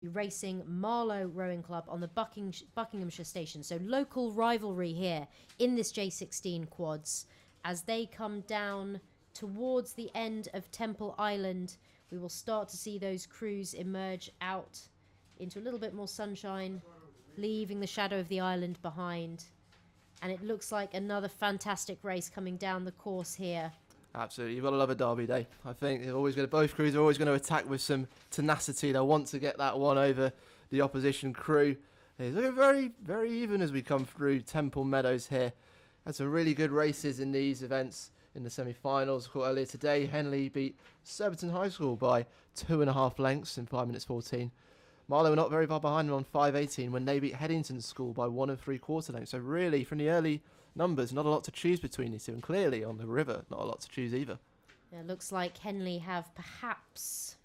racing Marlow Rowing Club on the Buckinghamshire station. So local rivalry here in this J16 quads. As they come down towards the end of Temple Island, we will start to see those crews emerge out into a little bit more sunshine, leaving the shadow of the island behind. And it looks like another fantastic race coming down the course here. Absolutely, you've got to love a derby day. I think both crews are always going to attack with some tenacity. They'll want to get that one over the opposition crew. It's looking very, very even as we come through Temple Meadows here. Had some really good races in these events in the semi-finals. Earlier today, Henley beat Surbiton High School by 2.5 lengths in 5 minutes 14. Marlow were not very far behind them on 5.18 when they beat Headington School by 1 3/4 lengths. So really, from the early numbers, not a lot to choose between these two, and clearly on the river, not a lot to choose either. Yeah, it looks like Henley have perhaps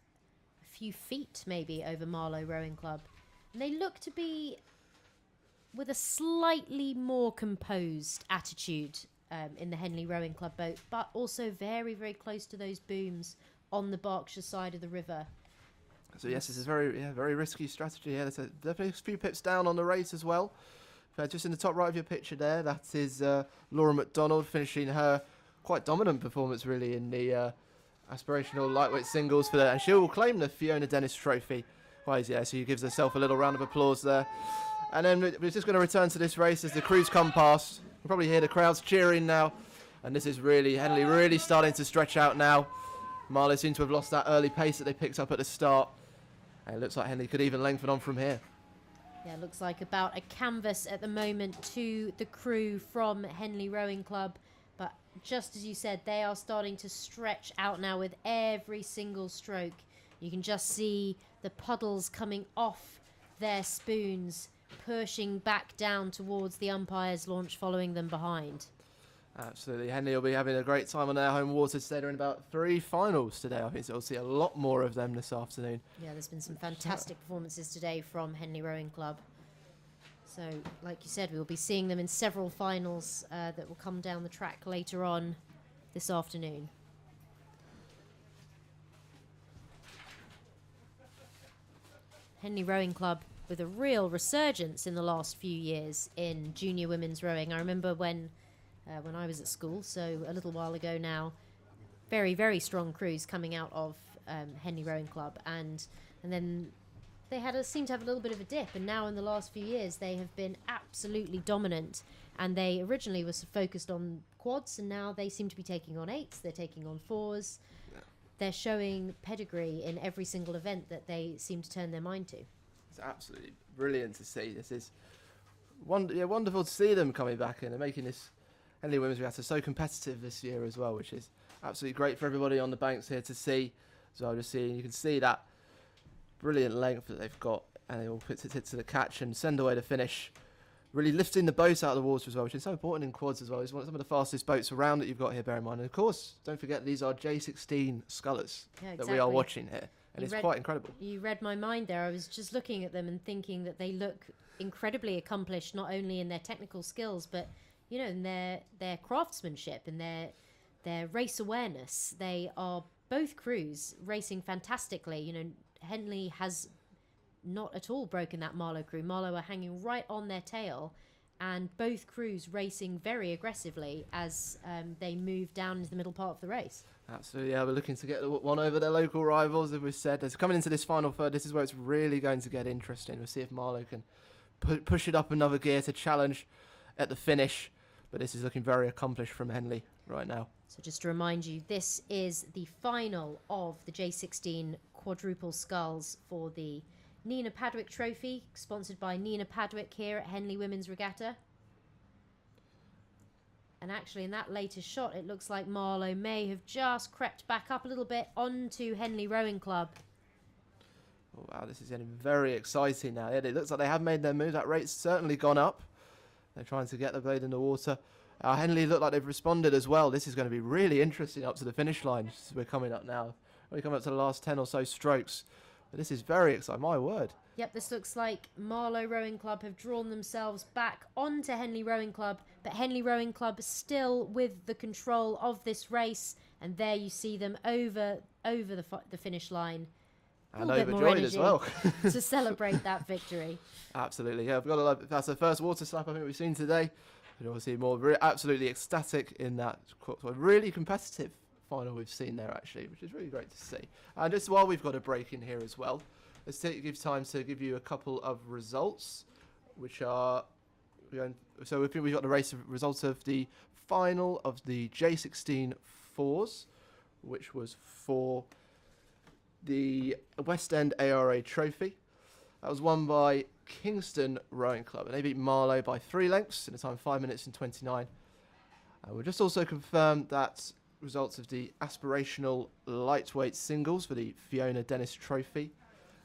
a few feet maybe over Marlow Rowing Club. And they look to be with a slightly more composed attitude in the Henley Rowing Club boat, but also very, very close to those booms on the Berkshire side of the river. So yes, this is very risky strategy here. There's definitely a few pips down on the race as well. Just in the top right of your picture there, that is Laura McDonald finishing her quite dominant performance really in the aspirational lightweight singles for that, and she'll claim the Fiona Dennis Trophy. So she gives herself a little round of applause there. And then we're just going to return to this race as the crews come past. We'll probably hear the crowds cheering now, and this is really Henley really starting to stretch out now. Marlow seem to have lost that early pace that they picked up at the start, and it looks like Henley could even lengthen on from here. Yeah, looks like about a canvas at the moment to the crew from Henley Rowing Club. But just as you said, they are starting to stretch out now with every single stroke. You can just see the puddles coming off their spoons, pushing back down towards the umpire's launch, following them behind. Absolutely. Henley will be having a great time on their home waters today. They're in about 3 finals today. I think so we'll see a lot more of them this afternoon. Yeah, there's been some fantastic performances today from Henley Rowing Club. So, like you said, we'll be seeing them in several finals that will come down the track later on this afternoon. Henley Rowing Club with a real resurgence in the last few years in junior women's rowing. I remember when I was at school, so a little while ago now, very, very strong crews coming out of Henley Rowing Club, and then they seemed to have a little bit of a dip, and now in the last few years they have been absolutely dominant. And they originally were focused on quads, and now they seem to be taking on 8s, they're taking on 4s. Yeah. They're showing pedigree in every single event that they seem to turn their mind to. It's absolutely brilliant to see. This is wonderful to see them coming back in and making this Henley Women's Regatta so competitive this year as well, which is absolutely great for everybody on the banks here to see. So you can see that brilliant length that they've got, and they all put it to the catch and send away the finish. Really lifting the boat out of the water as well, which is so important in quads as well. It's some of the fastest boats around that you've got here, bear in mind. And of course, don't forget these are J16 scullers that we are watching here. And it's quite incredible. You read my mind there. I was just looking at them and thinking that they look incredibly accomplished, not only in their technical skills, but in their craftsmanship and their race awareness. They are both crews racing fantastically. Henley has not at all broken that Marlow crew. Marlow are hanging right on their tail, and both crews racing very aggressively as they move down into the middle part of the race. Absolutely, yeah. We're looking to get one over their local rivals, as we said. As coming into this final third, this is where it's really going to get interesting. We'll see if Marlow can push it up another gear to challenge at the finish. But this is looking very accomplished from Henley right now. So just to remind you, this is the final of the J16 quadruple sculls for the Nina Padwick Trophy, sponsored by Nina Padwick here at Henley Women's Regatta. And actually, in that latest shot, it looks like Marlow may have just crept back up a little bit onto Henley Rowing Club. Oh, wow, this is getting very exciting now. Yeah, it looks like they have made their move. That rate's certainly gone up. They're trying to get the blade in the water. Henley look like they've responded as well. This is going to be really interesting up to the finish line. We're coming up now. We're coming up to the last 10 or so strokes. But this is very exciting. My word. Yep, this looks like Marlow Rowing Club have drawn themselves back onto Henley Rowing Club, but Henley Rowing Club still with the control of this race. And there you see them over the finish line. And a little bit more overjoyed as well. to celebrate that victory. Absolutely, yeah. We've got that's the first water slap I think we've seen today. And obviously more absolutely ecstatic in that really competitive final we've seen there actually, which is really great to see. And just while we've got a break in here as well, let's give time to give you a couple of results, which are so we've got the results of the final of the J16 fours, which was for the West End ARA Trophy. That was won by Kingston Rowing Club, and they beat Marlow by 3 lengths in a time of 5 minutes and 29. We'll just also confirm that results of the aspirational lightweight singles for the Fiona Dennis Trophy,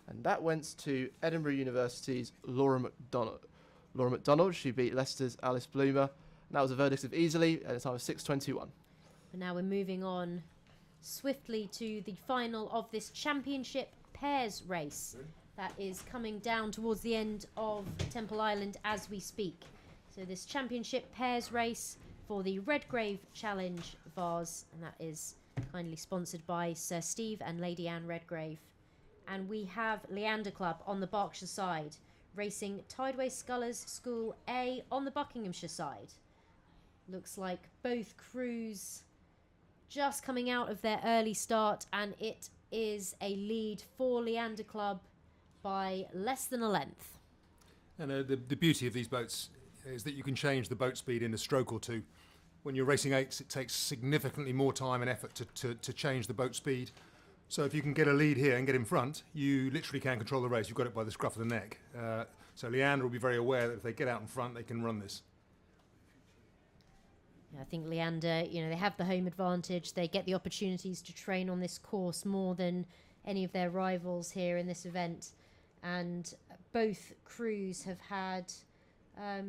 and that went to Edinburgh University's Laura McDonald. She beat Leicester's Alice Bloomer, and that was a verdict of easily at a time of 6:21. But now we're moving on swiftly to the final of this championship pairs race that is coming down towards the end of Temple Island as we speak. So this championship pairs race for the Redgrave Challenge Vase, and that is kindly sponsored by Sir Steve and Lady Anne Redgrave. And we have Leander Club on the Berkshire side, racing Tideway Scullers School A on the Buckinghamshire side. Looks like both crews just coming out of their early start, and it is a lead for Leander Club by less than a length. And the beauty of these boats is that you can change the boat speed in a stroke or two. When you're racing eights, it takes significantly more time and effort to change the boat speed. So if you can get a lead here and get in front, you literally can control the race. You've got it by the scruff of the neck. So Leander will be very aware that if they get out in front, they can run this. I think Leander, they have the home advantage. They get the opportunities to train on this course more than any of their rivals here in this event. And both crews have had a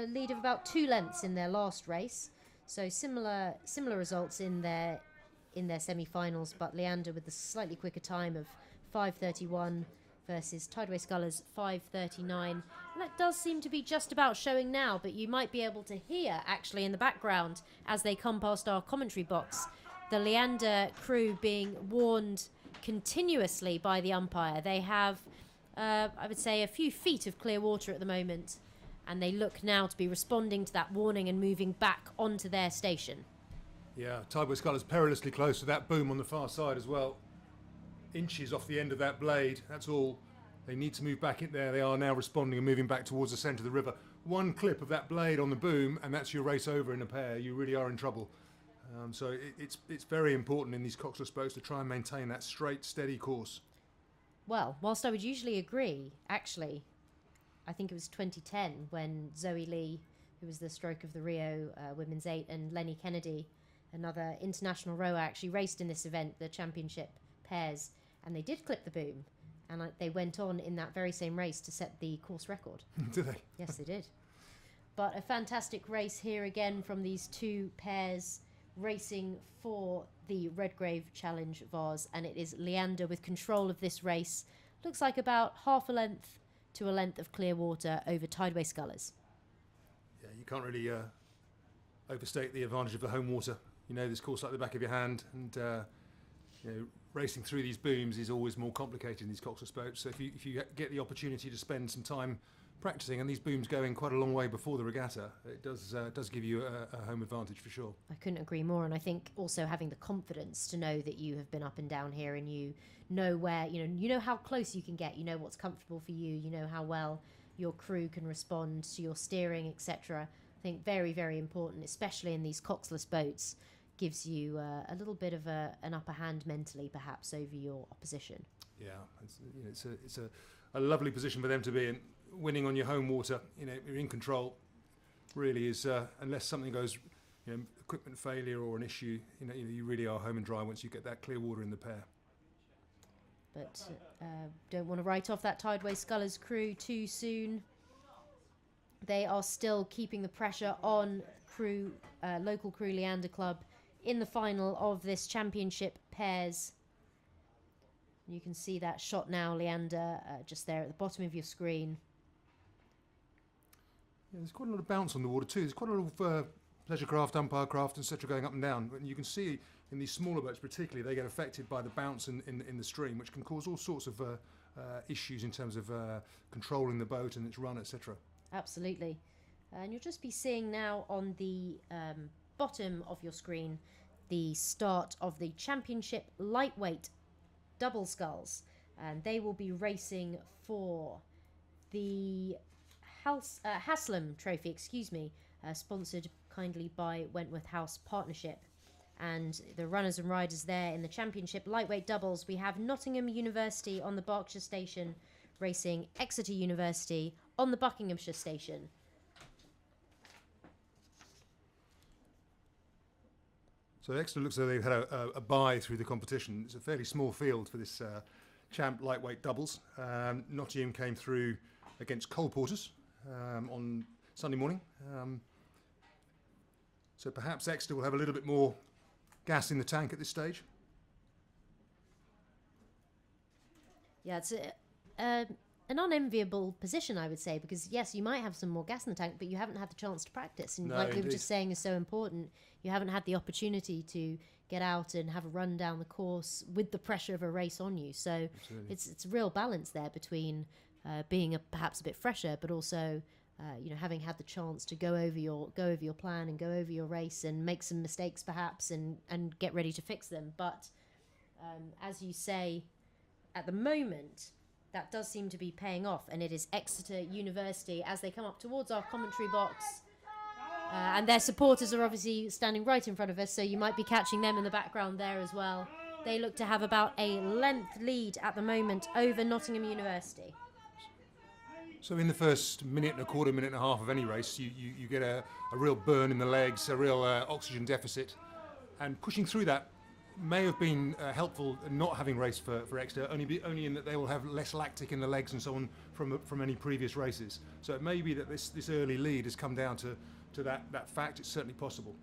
lead of about 2 lengths in their last race. So similar results in their semi-finals, but Leander with the slightly quicker time of 5:31 versus Tideway Scullers 5:39. And that does seem to be just about showing now, but you might be able to hear actually in the background as they come past our commentary box, the Leander crew being warned continuously by the umpire. They have, I would say, a few feet of clear water at the moment, and they look now to be responding to that warning and moving back onto their station. Yeah, Tideway Scullers perilously close to that boom on the far side as well. Inches off the end of that blade, that's all. They need to move back in there. They are now responding and moving back towards the centre of the river. One clip of that blade on the boom and that's your race over in a pair. You really are in trouble. So it's very important in these coxless boats to try and maintain that straight, steady course. Well, whilst I would usually agree, actually, I think it was 2010 when Zoe Lee, who was the stroke of the Rio Women's 8, and Lenny Kennedy, another international rower, actually raced in this event, the championship pairs, and they did clip the boom, and they went on in that very same race to set the course record. Did they? Yes, they did. But a fantastic race here again from these two pairs racing for the Redgrave Challenge Vase, and it is Leander with control of this race. Looks like about half a length to a length of clear water over Tideway Scullers. Yeah, you can't really overstate the advantage of the home water. You know this course like the back of your hand, and racing through these booms is always more complicated in these coxless boats. So if you get the opportunity to spend some time practicing, and these booms go in quite a long way before the regatta, it does give you a home advantage for sure. I couldn't agree more, and I think also having the confidence to know that you have been up and down here, and you know where you know how close you can get, you know what's comfortable for you, you know how well your crew can respond to your steering, etc. I think very, very important, especially in these coxless boats. Gives you a little bit of an upper hand mentally, perhaps, over your opposition. Yeah, it's a lovely position for them to be in. Winning on your home water, you're in control. Really is, unless something goes, equipment failure or an issue, you really are home and dry once you get that clear water in the pair. But don't want to write off that Tideway Scullers crew too soon. They are still keeping the pressure on local crew Leander Club in the final of this championship pairs. You can see that shot now, Leander, just there at the bottom of your screen. Yeah, there's quite a lot of bounce on the water too. There's quite a lot of pleasure craft, umpire craft, etc. going up and down. And you can see in these smaller boats particularly, they get affected by the bounce in the stream, which can cause all sorts of issues in terms of controlling the boat and its run, etc. Absolutely. And you'll just be seeing now on the bottom of your screen the start of the Championship Lightweight Double Sculls. And they will be racing for the Haslam Trophy, sponsored kindly by Wentworth House Partnership. And the runners and riders there in the Championship Lightweight Doubles, we have Nottingham University on the Berkshire Station racing Exeter University on the Buckinghamshire Station. So Exeter looks like they've had a bye through the competition. It's a fairly small field for this Champ Lightweight Doubles. Nottingham came through against Cole Porters on Sunday morning. So perhaps Exeter will have a little bit more gas in the tank at this stage. Yeah, it's an unenviable position, I would say, because yes, you might have some more gas in the tank, but you haven't had the chance to practice. And No, like we were indeed. just saying is so important, you haven't had the opportunity to get out and have a run down the course with the pressure of a race on you. So Absolutely. it's a real balance there between being perhaps a bit fresher, but also having had the chance to go over your plan and go over your race and make some mistakes perhaps and get ready to fix them. But as you say, at the moment, that does seem to be paying off, and it is Exeter University as they come up towards our commentary box. And their supporters are obviously standing right in front of us, so you might be catching them in the background there as well. They look to have about a length lead at the moment over Nottingham University. So in the first minute and a quarter, minute and a half of any race, you get a real burn in the legs, a real oxygen deficit. And pushing through that may have been helpful not having raced for Exeter, only in that they will have less lactic in the legs and so on from any previous races. So it may be that this early lead has come down to that fact. It's certainly possible.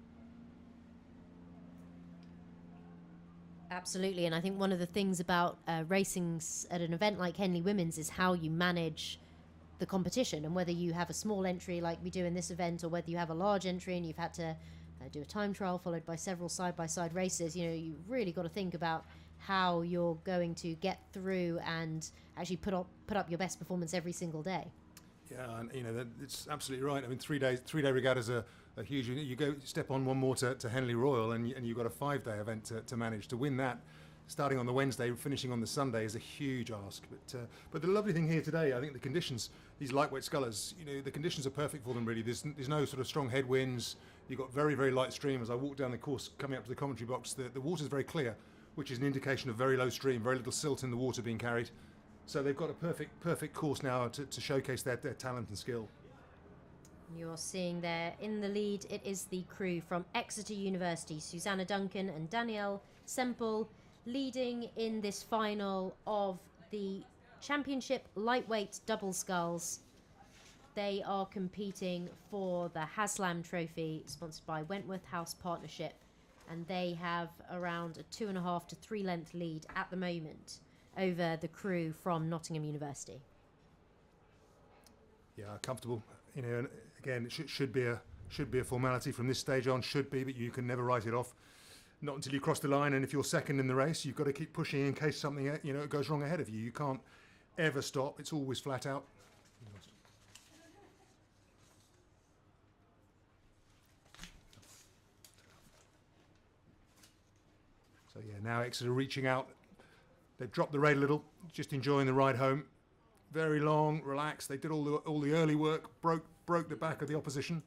Absolutely, and I think one of the things about racing at an event like Henley Women's is how you manage the competition, and whether you have a small entry like we do in this event or whether you have a large entry and you've had to do a time trial followed by several side-by-side races. You really got to think about how you're going to get through and actually put up your best performance every single day. Yeah, and it's absolutely right. I mean, three-day regattas are huge. You go step on one more to Henley Royal, and you've got a 5-day event to manage. To win that, starting on the Wednesday, finishing on the Sunday, is a huge ask. But the lovely thing here today, I think the conditions, these lightweight scullers, the conditions are perfect for them. Really, there's no sort of strong headwinds. You've got very, very light stream. As I walk down the course, coming up to the commentary box, the water's very clear, which is an indication of very low stream, very little silt in the water being carried. So they've got a perfect course now to showcase their talent and skill. You're seeing there in the lead, it is the crew from Exeter University, Susanna Duncan and Danielle Semple, leading in this final of the Championship Lightweight Double Sculls. They are competing for the Haslam Trophy, sponsored by Wentworth House Partnership, and they have around a 2.5 to 3 length lead at the moment over the crew from Nottingham University. Yeah, comfortable. And again, it should be a formality from this stage on. Should be, but you can never write it off. Not until you cross the line, and if you're second in the race, you've got to keep pushing in case something goes wrong ahead of you. You can't ever stop. It's always flat out. So yeah, now Exeter reaching out. They've dropped the rate a little, just enjoying the ride home. Very long, relaxed. They did all the early work, broke the back of the opposition,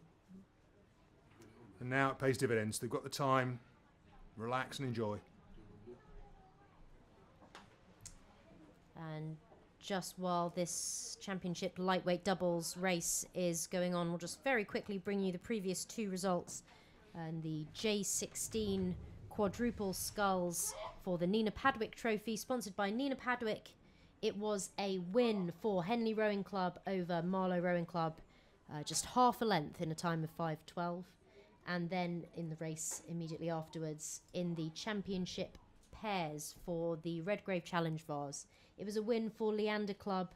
and now it pays dividends. They've got the time, relax and enjoy. And just while this Championship Lightweight Doubles race is going on, we'll just very quickly bring you the previous 2 results. And the J16 Quadruple Sculls for the Nina Padwick Trophy, sponsored by Nina Padwick. It was a win for Henley Rowing Club over Marlow Rowing Club, just half a length in a time of 5:12. And then in the race immediately afterwards, in the Championship Pairs for the Redgrave Challenge Vase, it was a win for Leander Club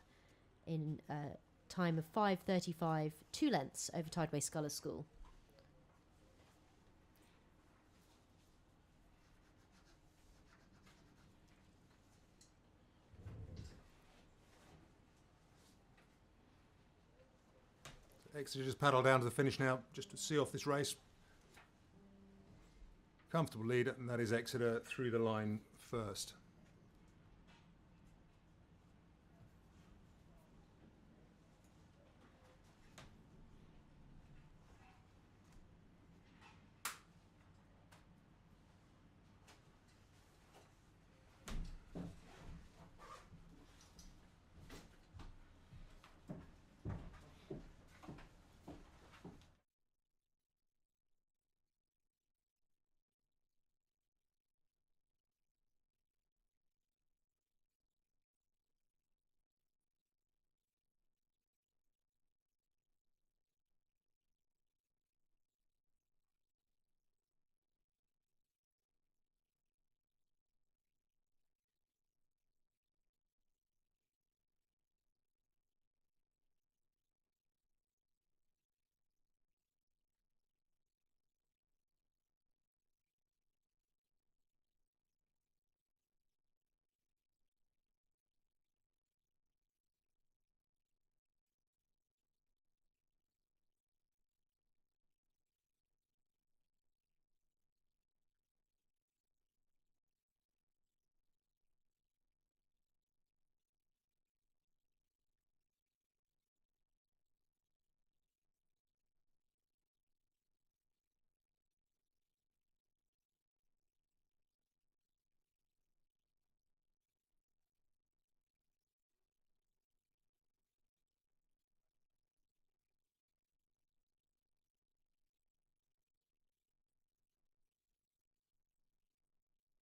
in a time of 5:35, 2 lengths over Tideway Scullers School. Exeter just paddle down to the finish now, just to see off this race. Comfortable leader, and that is Exeter through the line first.